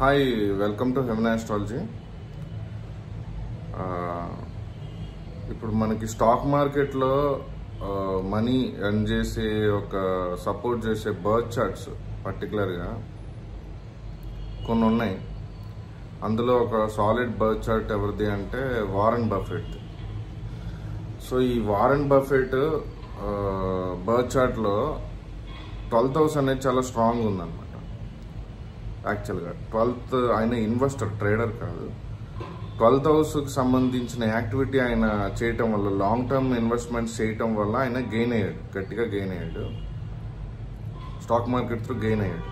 Hi, welcome to heaven astrology. ఇప్పుడు మనకి stock మార్కెట్లో మనీ ఎర్న్ చేసే ఒక సపోర్ట్ చేసే బర్త్ చార్ట్స్ పర్టికులర్గా కొన్ని ఉన్నాయి. అందులో ఒక సాలిడ్ బర్త్ చార్ట్ ఎవరిది అంటే వారెన్ బఫెట్. సో ఈ వారెన్ బఫెట్ బర్త్ చార్ట్లో 12th హౌస్ అనేది చాలా స్ట్రాంగ్ ఉందన్నమాట. యాక్చువల్గా 12th ఆయన ఇన్వెస్టర్, ట్రేడర్ కాదు. 12th హౌస్కి సంబంధించిన యాక్టివిటీ ఆయన చేయటం వల్ల, లాంగ్ టర్మ్ ఇన్వెస్ట్మెంట్స్ చేయటం వల్ల ఆయన గెయిన్ అయ్యాడు, గట్టిగా గెయిన్ అయ్యాడు, స్టాక్ మార్కెట్ త్రూ గెయిన్ అయ్యాడు.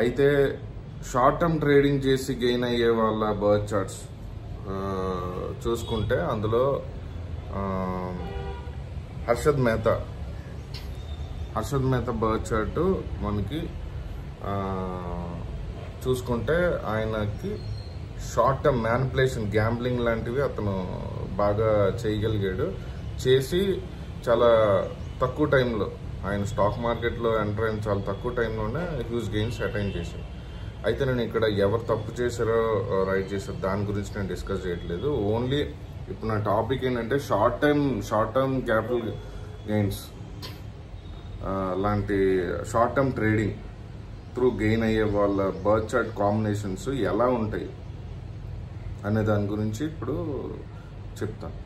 అయితే షార్ట్ టర్మ్ ట్రేడింగ్ చేసి గెయిన్ అయ్యే వాళ్ళ బర్త్ చార్ట్స్ చూసుకుంటే అందులో హర్షద్ మెహతా బర్త్ చార్ట్ మనకి చూసుకుంటే ఆయనకి షార్ట్ టర్మ్ మ్యానిపులేషన్, గ్యాంబ్లింగ్ లాంటివి అతను బాగా చేయగలిగాడు. చేసి చాలా తక్కువ టైంలో ఆయన స్టాక్ మార్కెట్లో ఎంటర్ అయిన చాలా తక్కువ టైంలోనే హ్యూజ్ గెయిన్స్ అటైన్ చేశారు. అయితే నేను ఇక్కడ ఎవరు తప్పు చేశారో రైట్ చేశారో దాని గురించి నేను డిస్కస్ చేయట్లేదు. ఓన్లీ ఇప్పుడు నా టాపిక్ ఏంటంటే షార్ట్ టర్మ్ క్యాపిటల్ గెయిన్స్ లాంటి short term trading through gain అయ్యే వాళ్ళ బర్త్ చార్ట్ కాంబినేషన్స్ ఎలా ఉంటాయి అనే దాని గురించి ఇప్పుడు చెప్తాను.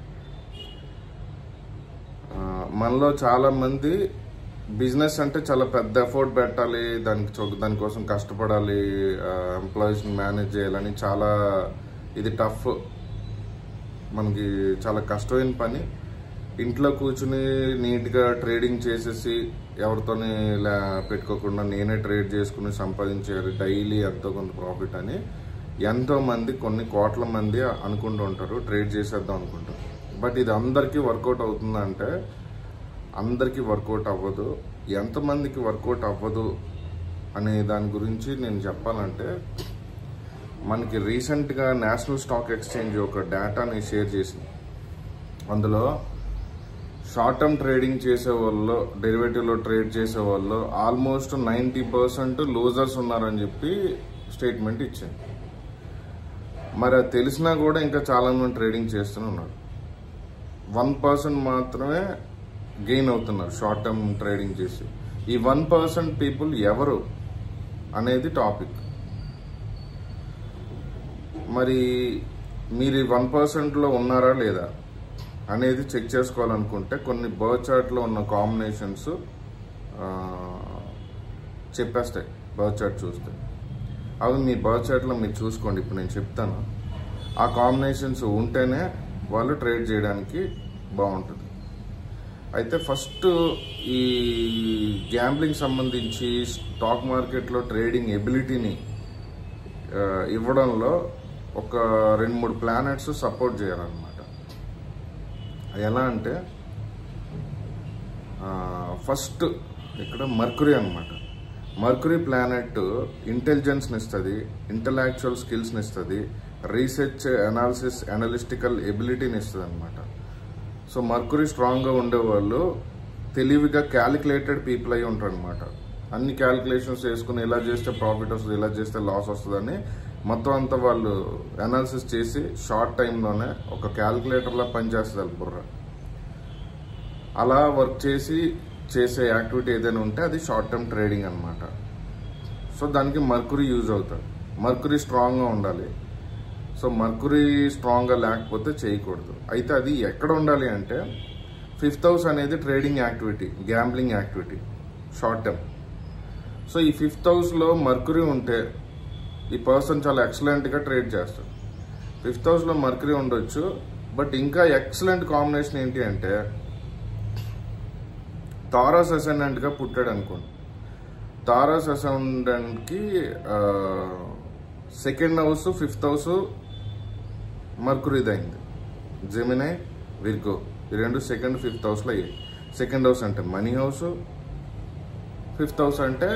మనలో చాలా మంది బిజినెస్ అంటే చాలా పెద్ద ఎఫర్ట్ పెట్టాలి, దానికోసం కష్టపడాలి, ఎంప్లాయీస్ని మేనేజ్ చేయాలని, చాలా ఇది టఫ్, మనకి చాలా కష్టమైన పని. ఇంట్లో కూర్చుని నీట్గా ట్రేడింగ్ చేసేసి ఎవరితోని పెట్టుకోకుండా నేనే ట్రేడ్ చేసుకుని సంపాదించారు డైలీ ఎంతో కొంత ప్రాఫిట్ అని ఎంతో మంది, కొన్ని కోట్ల మంది అనుకుంటూ ఉంటారు, ట్రేడ్ చేసేద్దాం అనుకుంటారు. బట్ ఇది అందరికీ వర్కౌట్ అవుతుందంటే అందరికీ వర్కౌట్ అవ్వదు. ఎంతమందికి వర్కౌట్ అవ్వదు అనే దాని గురించి నేను చెప్పాలంటే, మనకి రీసెంట్గా నేషనల్ స్టాక్ ఎక్స్చేంజ్ ఒక డేటాని షేర్ చేసింది. అందులో షార్ట్ టర్మ్ ట్రేడింగ్ చేసే వాళ్ళు, డెరివేటివ్లో ట్రేడ్ చేసే వాళ్ళు ఆల్మోస్ట్ 90% లూజర్స్ ఉన్నారని చెప్పి స్టేట్మెంట్ ఇచ్చింది. మరి అది తెలిసినా కూడా ఇంకా చాలా మంది ట్రేడింగ్ చేస్తూనే ఉన్నారు. 1% మాత్రమే గెయిన్ అవుతున్నారు షార్ట్ టర్మ్ ట్రేడింగ్ చేసి. ఈ 1% పీపుల్ ఎవరు అనేది టాపిక్. మరి మీరు 1%లో ఉన్నారా లేదా అనేది చెక్ చేసుకోవాలనుకుంటే కొన్ని బర్త్ చార్ట్లో ఉన్న కాంబినేషన్స్ చెప్పేస్తాయి. బర్త్ చార్ట్ చూస్తే అవి మీ బర్త్ చార్ట్లో మీరు చూసుకోండి. ఇప్పుడు నేను చెప్తాను, ఆ కాంబినేషన్స్ ఉంటేనే వాళ్ళు ట్రేడ్ చేయడానికి బాగుంటుంది. అయితే ఫస్ట్ ఈ గ్యాంబ్లింగ్ సంబంధించి స్టాక్ మార్కెట్లో ట్రేడింగ్ ఎబిలిటీని ఇవ్వడంలో ఒక 2-3 ప్లానెట్స్ సపోర్ట్ చేయాలన్నమాట. ఎలా అంటే ఫస్ట్ ఇక్కడ మర్క్యూరీ అనమాట. మర్క్యూరీ ప్లానెట్ ఇంటెలిజెన్స్ని ఇస్తుంది, ఇంటలెక్చువల్ స్కిల్స్ని ఇస్తుంది, రీసెర్చ్, అనాలిసిస్, అనలిస్టికల్ ఎబిలిటీని ఇస్తుంది అనమాట. సో మర్క్యూరీ స్ట్రాంగ్గా ఉండేవాళ్ళు తెలివిగా క్యాలిక్యులేటెడ్ పీపుల్ అయి ఉంటారు అనమాట. అన్ని క్యాలిక్యులేషన్స్ వేసుకుని ఇలా చేస్తే ప్రాఫిట్ వస్తుంది, ఇలా చేస్తే లాస్ వస్తుందని మొత్తం అంతా వాళ్ళు అనాలిసిస్ చేసి షార్ట్ టైంలోనే ఒక క్యాలిక్యులేటర్లా పనిచేస్తుంది బుర్ర. అలా వర్క్ చేసే యాక్టివిటీ ఏదైనా ఉంటే అది షార్ట్ టర్మ్ ట్రేడింగ్ అనమాట. సో దానికి మర్క్యూరీ యూజ్ అవుతుంది. మర్క్యూరీ స్ట్రాంగ్గా ఉండాలి. సో మర్క్యూరీ స్ట్రాంగ్గా లేకపోతే చేయకూడదు. అయితే అది ఎక్కడ ఉండాలి అంటే 5th హౌస్ అనేది trading activity, gambling activity, short term. So ఈ 5th హౌస్లో మర్క్యూరీ ఉంటే ఈ పర్సన్ చాలా ఎక్సలెంట్గా ట్రేడ్ చేస్తాడు. 5th హౌస్లో మర్క్యూరీ ఉండొచ్చు, బట్ ఇంకా ఎక్సలెంట్ కాంబినేషన్ ఏంటి అంటే తారస్ అసెండెంట్గా పుట్టాడు అనుకోండి. Taurus అసెండెంట్కి 2nd house, 5th house మర్క్యూరీది అయింది. జెమినై, విర్గో ఈ రెండు 2nd, 5th హౌస్లో అయ్యాయి. 2nd హౌస్ అంటే మనీ హౌస్, 5th హౌస్ అంటే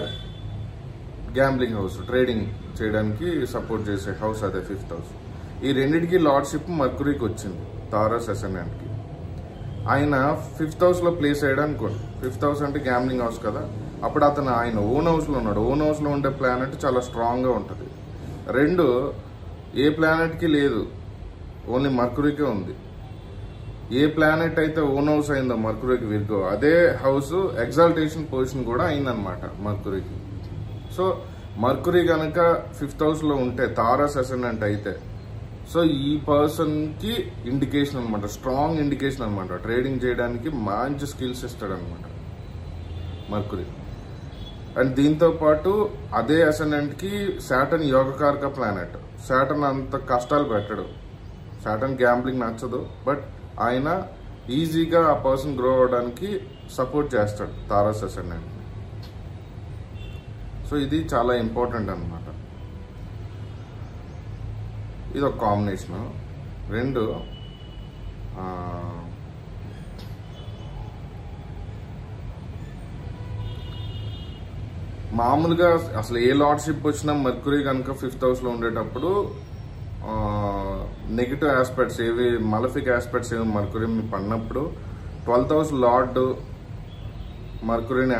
గ్యాంబ్లింగ్ హౌస్, ట్రేడింగ్ చేయడానికి సపోర్ట్ చేసే హౌస్, అదే 5th హౌస్. ఈ రెండింటికి లార్డ్షిప్ మర్క్యూరీకి వచ్చింది తారస్ అసెండెంట్కి. ఆయన 5th హౌస్లో ప్లేస్ అయ్యాడు అనుకోండి. 5th హౌస్ అంటే గ్యాంబ్లింగ్ హౌస్ కదా. అప్పుడు ఆయన ఓన్ హౌస్లో ఉన్నాడు. ఓన్ హౌస్లో ఉండే ప్లానెట్ చాలా స్ట్రాంగ్గా ఉంటుంది. రెండు, ఏ ప్లానెట్కి లేదు, ఓన్లీ మర్కురీకే ఉంది. ఏ ప్లానెట్ అయితే ఓన్ హౌస్ అయిందో మర్కురీకి విర్గో, అదే హౌస్ ఎగ్జాల్టేషన్ పొజిషన్ కూడా అయిందనమాట మర్కురీకి. సో మర్కురీ కనుక 5th హౌస్లో ఉంటే తారస్ అసెండెంట్ అయితే, సో ఈ పర్సన్కి ఇండికేషన్ అనమాట, స్ట్రాంగ్ ఇండికేషన్ అనమాట. ట్రేడింగ్ చేయడానికి మంచి స్కిల్స్ ఇస్తాడనమాట మర్కురీ. అండ్ దీంతో పాటు అదే అసెండెంట్కి సాటర్న్ యోగకారక ప్లానెట్. సాటర్న్ అంత కష్టాలు పెట్టడు, సాటర్న్ గ్యాంబ్లింగ్ నచ్చదు, బట్ ఆయన ఈజీగా ఆ పర్సన్ గ్రో అవడానికి సపోర్ట్ చేస్తాడు తారస్ అసెండెంట్. సో ఇది చాలా ఇంపార్టెంట్ అనమాట. ఇది ఒక కాంబినేషను. రెండు, మామూలుగా అసలు ఏ లార్డ్షిప్ వచ్చినా మర్కురీ కనుక 5th హౌస్లో ఉండేటప్పుడు నెగిటివ్ ఆస్పెక్ట్స్ ఏవి, మలఫిక్ ఆస్పెక్ట్స్ ఏవి మర్కురీ పడినప్పుడు 12th హౌస్ లార్డ్ మర్కురీని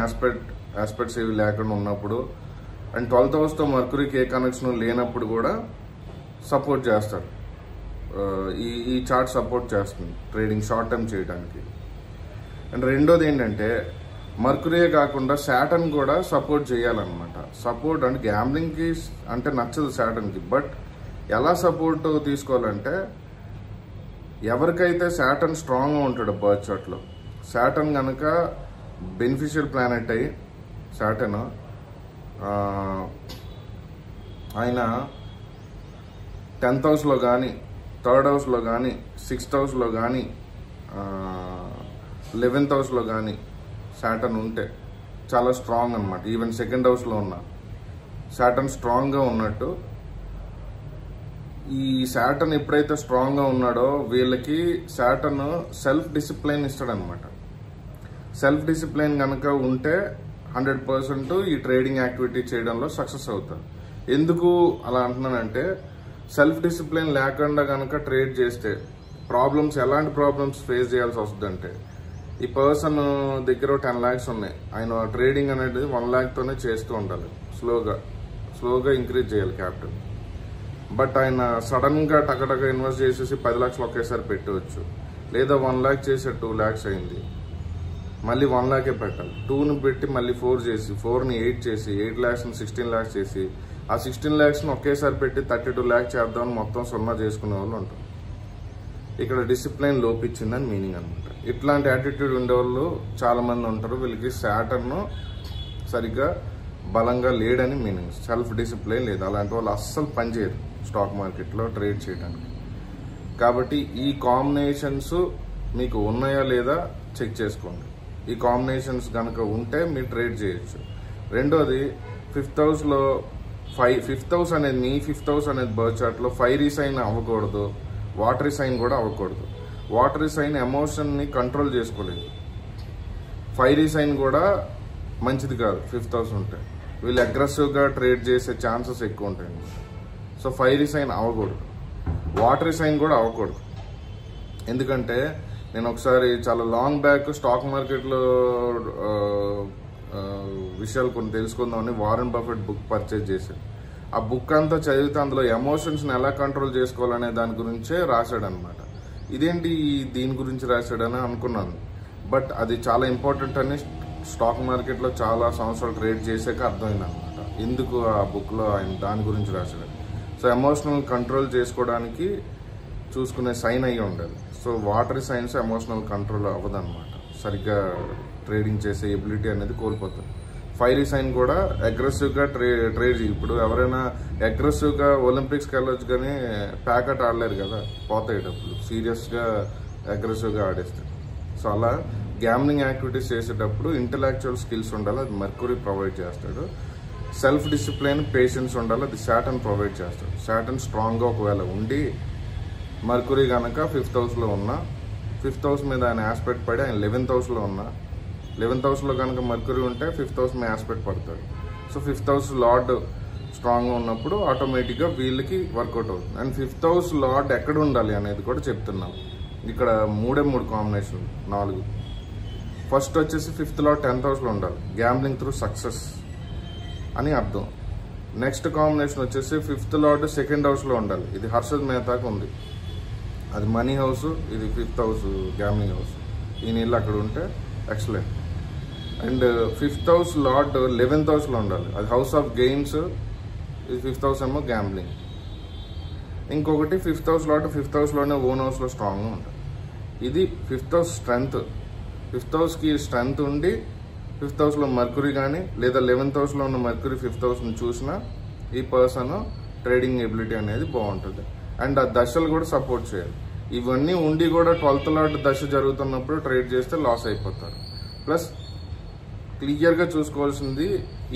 ఆస్పెక్ట్స్ ఏవి లేకుండా ఉన్నప్పుడు, అండ్ 12th హౌస్తో మర్కురీకి ఏ కనెక్షన్ లేనప్పుడు కూడా సపోర్ట్ చేస్తాడు. ఈ చార్ట్ సపోర్ట్ చేస్తుంది ట్రేడింగ్ షార్ట్ టర్మ్ చేయడానికి. అండ్ రెండోది ఏంటంటే మర్కురీయే కాకుండా సాటర్న్ కూడా సపోర్ట్ చేయాలన్నమాట. సపోర్ట్ అంటే గ్యాంబ్లింగ్కి అంటే నచ్చదు సాటర్న్కి, బట్ ఎలా సపోర్ట్ తీసుకోవాలంటే ఎవరికైతే సాటర్న్ స్ట్రాంగ్గా ఉంటాడో బర్త్ చార్ట్లో, సాటర్న్ కనుక బెనిఫిషియల్ ప్లానెట్ అయ్యి సాటర్న్ ఆయన 10th హౌస్లో కానీ 3rd హౌస్లో కానీ 6th హౌస్లో కానీ 11th హౌస్లో కానీ సాటర్న్ ఉంటే చాలా స్ట్రాంగ్ అనమాట. ఈవెన్ 2nd హౌస్లో ఉన్న సాటర్న్ స్ట్రాంగ్గా ఉన్నట్టు, ఈ సాటర్న్ ఎప్పుడైతే స్ట్రాంగ్గా ఉన్నాడో వీళ్ళకి సాటర్న్ సెల్ఫ్ డిసిప్లైన్ ఇస్తాడనమాట. సెల్ఫ్ డిసిప్లైన్ కనుక ఉంటే 100% ఈ ట్రేడింగ్ యాక్టివిటీ చేయడంలో సక్సెస్ అవుతారు. ఎందుకు అలా అంటున్నానంటే సెల్ఫ్ డిసిప్లిన్ లేకుండా కనుక ట్రేడ్ చేస్తే ప్రాబ్లమ్స్, ఎలాంటి ప్రాబ్లమ్స్ ఫేస్ చేయాల్సి వస్తుందంటే, ఈ పర్సన్ దగ్గర 10 lakhs ఉన్నాయి, ఆయన ట్రేడింగ్ అనేది 1 lakhtోనే చేస్తూ ఉండాలి, స్లోగా ఇంక్రీజ్ చేయాలి క్యాపిటల్. బట్ ఆయన సడన్గా టకటక ఇన్వెస్ట్ చేసేసి 10 lakhs ఒకేసారి పెట్టవచ్చు, లేదా 1 lakh చేసే 2 lakhs అయింది, మళ్ళీ 1 lakh పెట్టాలి. 2ని పెట్టి మళ్ళీ 4 చేసి, 4ని 8 చేసి, 8 lakhsని 16 lakhs చేసి, ఆ 16 lakhsని ఒకేసారి పెట్టి 32 lakhs చేద్దామని మొత్తం 0 చేసుకునే వాళ్ళు ఉంటారు. ఇక్కడ డిసిప్లైన్ లోపించిందని మీనింగ్ అనమాట. ఇట్లాంటి యాటిట్యూడ్ ఉండేవాళ్ళు చాలా మంది ఉంటారు. వీళ్ళకి సాటర్న్ సరిగ్గా బలంగా లేడని మీనింగ్, సెల్ఫ్ డిసిప్లైన్ లేదు. అలాంటి వాళ్ళు అస్సలు పనిచేయరు స్టాక్ మార్కెట్లో ట్రేడ్ చేయడానికి. కాబట్టి ఈ కాంబినేషన్స్ మీకు ఉన్నాయా లేదా చెక్ చేసుకోండి. ఈ కాంబినేషన్స్ కనుక ఉంటే మీరు ట్రేడ్ చేయొచ్చు. రెండోది 5th హౌస్లో 5th హౌస్ అనేది, మీ 5th హౌస్ అనేది బర్త్ చార్ట్లో ఫైరీ సైన్ అవ్వకూడదు, వాటరీ సైన్ కూడా అవ్వకూడదు. వాటరీ సైన్ ఎమోషన్ని కంట్రోల్ చేసుకోలేదు, ఫైరీ సైన్ కూడా మంచిది కాదు 5th హౌస్ ఉంటే. వీళ్ళు అగ్రెసివ్గా ట్రేడ్ చేసే ఛాన్సెస్ ఎక్కువ ఉంటాయి. సో ఫైరీ సైన్ అవ్వకూడదు, వాటరీ సైన్ కూడా అవ్వకూడదు. ఎందుకంటే నేను ఒకసారి చాలా లాంగ్ బ్యాక్ స్టాక్ మార్కెట్లో విషయాలు కొన్ని తెలుసుకుందామని వారెన్ బఫెట్ బుక్ పర్చేజ్ చేశాను. ఆ బుక్ అంతా చదివితే అందులో ఎమోషన్స్ని ఎలా కంట్రోల్ చేసుకోవాలనే దాని గురించే రాశాడనమాట. ఇదేంటి దీని గురించి రాశాడని అనుకున్నాను, బట్ అది చాలా ఇంపార్టెంట్ అని స్టాక్ మార్కెట్లో చాలా సంవత్సరాలు ట్రేడ్ చేసాక అర్థమైంది అనమాట ఎందుకు ఆ బుక్లో ఆయన దాని గురించి రాశాడు. సో ఎమోషనల్ కంట్రోల్ చేసుకోవడానికి చూసుకునే సైన్ అయ్యి ఉండాలి. So watery science emotional control అవ్వదన్నమాట, సరిగ్గా ట్రేడింగ్ చేసే ఎబిలిటీ అనేది కోల్పోతుంది. ఫైరీ సైన్ కూడా అగ్రెసివ్గా ట్రేడ్. ఇప్పుడు ఎవరైనా అగ్రెసివ్గా ఒలింపిక్స్కి వెళ్ళొచ్చు కానీ ప్యాకెట్ ఆడలేరు కదా, పోతాయి డబ్బులు సీరియస్గా అగ్రెసివ్గా ఆడేస్తారు. సో అలా గ్యామ్లింగ్ యాక్టివిటీస్ చేసేటప్పుడు ఇంటలెక్చువల్ స్కిల్స్ ఉండాలి, అది మర్క్యూరీ ప్రొవైడ్ చేస్తాడు. సెల్ఫ్ డిసిప్లిన్, పేషెన్స్ ఉండాలి, అది సాటర్న్ ప్రొవైడ్ చేస్తాడు. సాటర్న్ స్ట్రాంగ్గా ఒకవేళ ఉండి మర్క్యూరీ కనుక 5th హౌస్లో ఉన్నా, 5th హౌస్ మీద ఆయన ఆస్పెక్ట్ పడి ఆయన 11th హౌస్లో ఉన్నా, 11th హౌస్లో కనుక మర్క్యూరీ ఉంటే 5th హౌస్ మీద ఆస్పెక్ట్ పడతాడు. సో 5th హౌస్ లార్డ్ స్ట్రాంగ్గా ఉన్నప్పుడు ఆటోమేటిక్గా వీళ్ళకి వర్కౌట్ అవుతుంది. అండ్ 5th హౌస్ లార్డ్ ఎక్కడ ఉండాలి అనేది కూడా చెప్తున్నాం. ఇక్కడ 3 కాంబినేషన్ 4. ఫస్ట్ వచ్చేసి 5th లార్డ్ 10th హౌస్లో ఉండాలి, గ్యాంబ్లింగ్ త్రూ సక్సెస్ అని అర్థం. నెక్స్ట్ కాంబినేషన్ వచ్చేసి 5th లార్డ్ 2nd హౌస్లో ఉండాలి. ఇది హర్షద్ మెహతాకు ఉంది. అది మనీ హౌస్, ఇది 5th హౌస్ గ్యామ్లింగ్ హౌస్. ఈ నీళ్ళు అక్కడ ఉంటే excellent. And 5th house lord 11th హౌస్లో ఉండాలి. అది హౌస్ ఆఫ్ గెయిన్స్. ఇది 5th హౌస్ ఏమో గ్యాంబ్లింగ్. ఇంకొకటి 5th house lord 5th హౌస్లోనే own హౌస్లో స్ట్రాంగ్గా ఉంటుంది. ఇది 5th హౌస్ స్ట్రెంగ్త్. 5th హౌస్కి స్ట్రెంగ్త్ ఉండి 5th హౌస్లో మర్క్యూరీ కానీ లేదా 11th హౌస్లో ఉన్న మర్క్యూరీ 5th హౌస్ని చూసినా ఈ పర్సన్ ట్రేడింగ్ ఎబిలిటీ అనేది బాగుంటుంది. అండ్ ఆ దశలు కూడా సపోర్ట్ చేయాలి. ఇవన్నీ ఉండి కూడా 12th లార్డ్ దశ జరుగుతున్నప్పుడు ట్రేడ్ చేస్తే లాస్ అయిపోతారు. ప్లస్ క్లియర్గా చూసుకోవాల్సింది,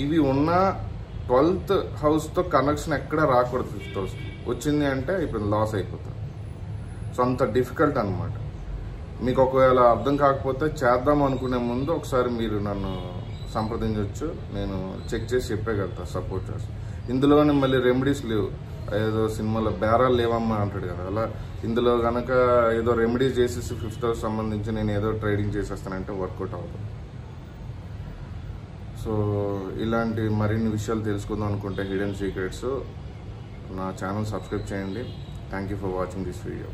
ఇవి ఉన్న 12th హౌస్తో కనెక్షన్ ఎక్కడ రాకూడదు. 5th హౌస్ వచ్చింది అంటే ఇప్పుడు లాస్ అయిపోతారు. సో అంత డిఫికల్ట్ అనమాట. మీకు ఒకవేళ అర్థం కాకపోతే చేద్దాం అనుకునే ముందు ఒకసారి మీరు నన్ను సంప్రదించవచ్చు. నేను చెక్ చేసి చెప్పగలుగుతా, సపోర్ట్ చేస్తాను. ఇందులోనే మళ్ళీ రెమెడీస్ లేవు. ఏదో సినిమాలో బేరాలు లేవమ్మా అంటాడు కదా, అలా ఇందులో కనుక ఏదో రెమెడీస్ చేసేసి 5th హౌస్ సంబంధించి నేను ఏదో ట్రేడింగ్ చేసేస్తానంటే వర్కౌట్ అవుతుంది. సో ఇలాంటి మరిన్ని విషయాలు తెలుసుకుందాం అనుకుంటే హిడెన్ సీక్రెట్స్ నా ఛానల్ సబ్స్క్రైబ్ చేయండి. Thank you for watching this video.